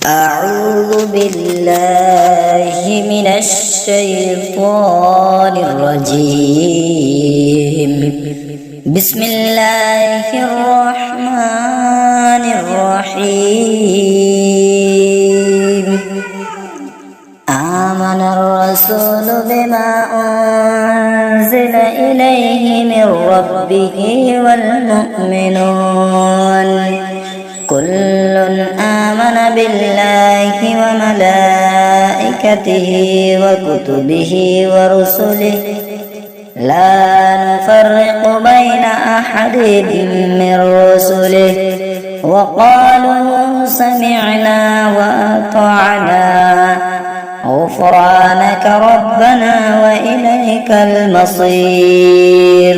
أعوذ بالله من الشيطان الرجيم. بسم الله الرحمن الرحيم. آمن الرسول بما أنزل إليه من ربه والمؤمنون كل آمن بالله وملائكته وكتبه ورسله لا نفرق بين أحد من رسله وقالوا سمعنا وأطعنا غفرانك ربنا وإليك المصير.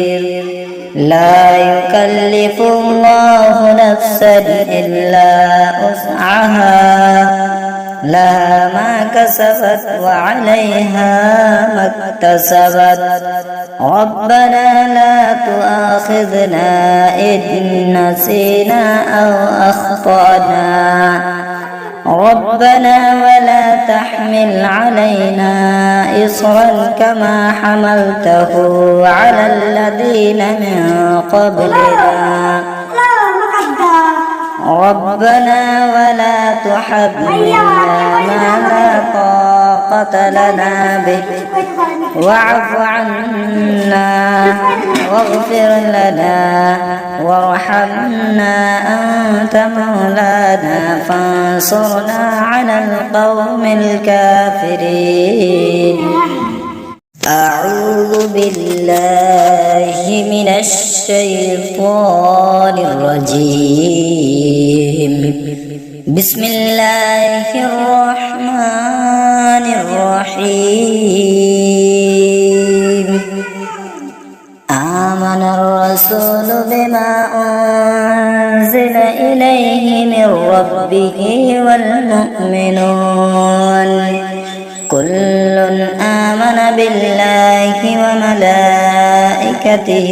لا يكلف الله نفسا إلا وسعها لها ما كسبت وعليها ما اكتسبت ربنا لا تؤاخذنا إن نسينا أو أخطأنا ربنا ولا تحمل علينا إصرا كما حملته على الذين من قبلنا ربنا ولا تحملنا ما لا طاقة لنا به واعف عنا واغفر لنا وارحمنا أنت مولانا فانصرنا على القوم الكافرين. أعوذ بالله من الشيطان الرجيم. بسم الله الرحمن الرحيم. آمن الرسول بما أنزل إليه من ربه والمؤمنون كل آمن بالله وملائكته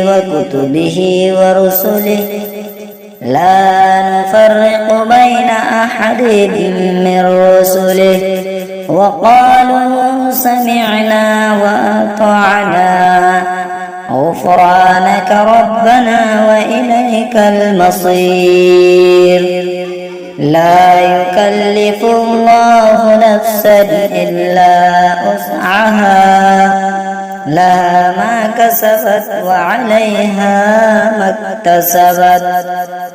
وكتبه ورسله لا نفرق بين أحد من رسله وقالوا سمعنا وأطعنا غفرانك ربنا وإليك المصير. لا يكلف الله نفسا إلا وسعها لها ما كسبت وعليها ما اكتسبت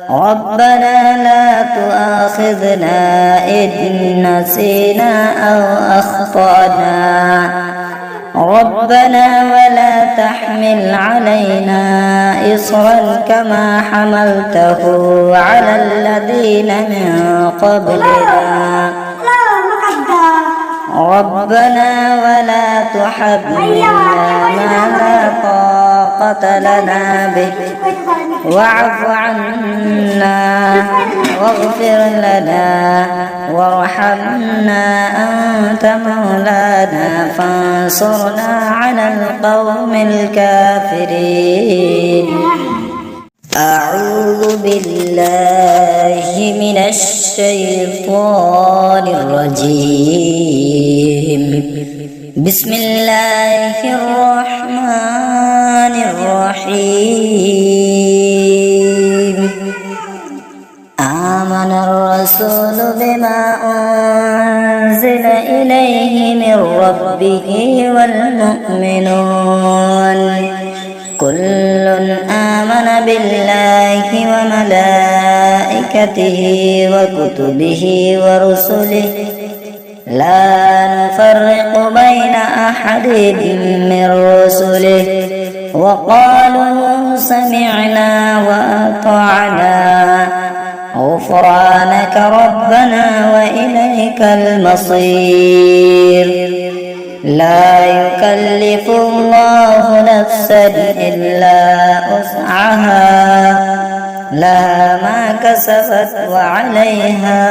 ربنا لا تؤاخذنا إن نسينا أو أخطأنا ربنا ولا تحمل علينا إصرا كما حملته على الذين من قبلنا ربنا ولا تحملنا ما لا طاقة لنا به واعف عنا واغفر لنا وارحمنا أنت مولانا فانصرنا على القوم الكافرين. أعوذ بالله من الشيطان الرجيم. بسم الله الرحمن الرحيم. آمن الرسول بما أنزل إليه من ربه والمؤمنون كل آمن بالله وملائكته وكتبه ورسله لا نفرق بين أحد من رسله وقالوا سمعنا وأطعنا غفرانك ربنا وإليك المصير. لا يكلف الله نفسا إلا وسعها لها ما كسبت وعليها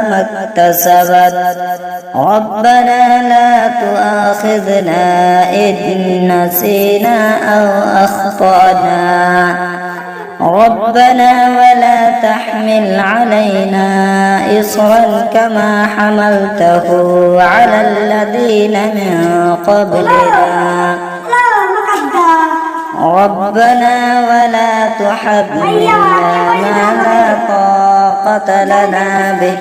ما اكتسبت ربنا لا تؤاخذنا إن نسينا أو أخطأنا ربنا ولا تحمل علينا إصرا كما حملته على الذين من قبلنا ربنا ولا تحملنا ما لا طاقة لنا به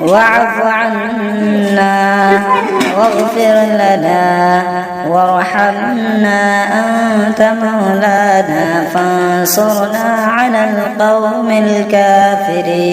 واعف عنا واغفر لنا وارحمنا أنت مولانا فانصرنا على القوم الكافرين.